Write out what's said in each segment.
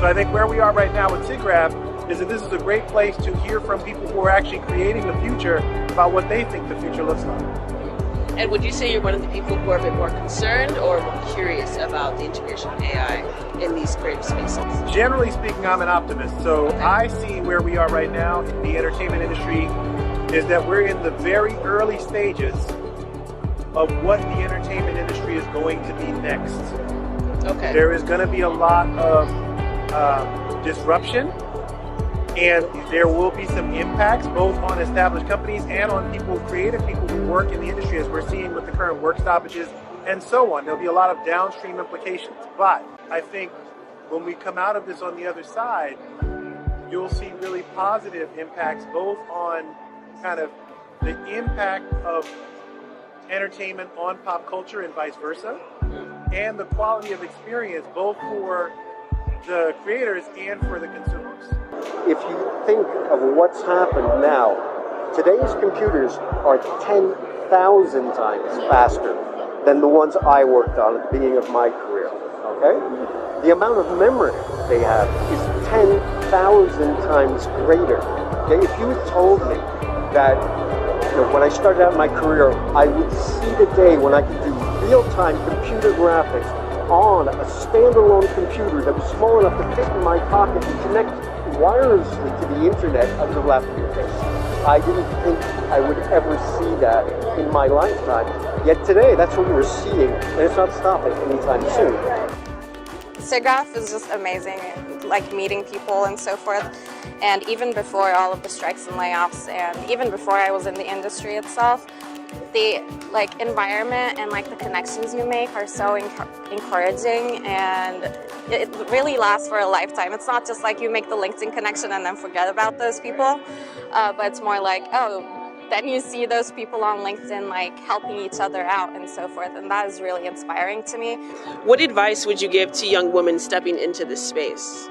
So I think where we are right now with SIGGRAPH is that this is a great place to hear from people who are actually creating the future about what they think the future looks like. And would you say you're one of the people who are a bit more concerned or more curious about the integration of AI in these creative spaces? Generally speaking, I'm an optimist. So I see where we are right now in the entertainment industry is that we're in the very early stages of what the entertainment industry is going to be next. Okay. There is going to be a lot of disruption, and there will be some impacts both on established companies and on people, creative people who work in the industry, as we're seeing with the current work stoppages and so on. There'll be a lot of downstream implications. But I think when we come out of this on the other side, you'll see really positive impacts both on kind of the impact of entertainment on pop culture and vice versa, and the quality of experience both for the creators and for the consumers. If you think of what's happened now, today's computers are 10,000 times faster than the ones I worked on at the beginning of my career, okay? The amount of memory they have is 10,000 times greater, okay? If you had told me that, when I started out my career, I would see the day when I could do real-time computer graphics on a standalone computer that was small enough to fit in my pocket and connect wirelessly to the internet, I would have laughed in your face. I didn't think I would ever see that in my lifetime. Yet today, that's what we're seeing, and it's not stopping anytime soon. SIGGRAPH is just amazing, like meeting people and so forth. And even before all of the strikes and layoffs, and even before I was in the industry itself, the environment and the connections you make are so encouraging, and it really lasts for a lifetime. It's not just like you make the LinkedIn connection and then forget about those people, but it's more like, then you see those people on LinkedIn helping each other out and so forth, and that is really inspiring to me. What advice would you give to young women stepping into this space?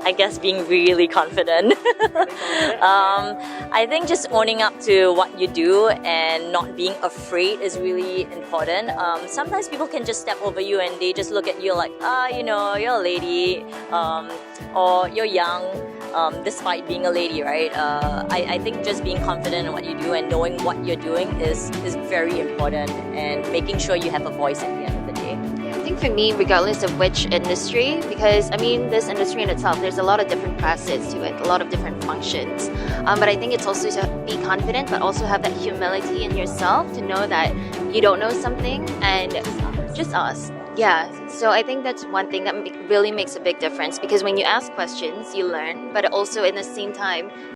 I guess being really confident. I think just owning up to what you do and not being afraid is really important. Sometimes people can just step over you and they just look at you like, you're a lady, or you're young, despite being a lady, right? I think just being confident in what you do and knowing what you're doing is very important, and making sure you have a voice at the end of the day. I think for me, regardless of which industry, because this industry in itself, there's a lot of different facets to it, a lot of different functions. But I think it's also to be confident, but also have that humility in yourself to know that you don't know something and just ask. Yeah, so I think that's one thing that really makes a big difference, because when you ask questions, you learn, but also in the same time,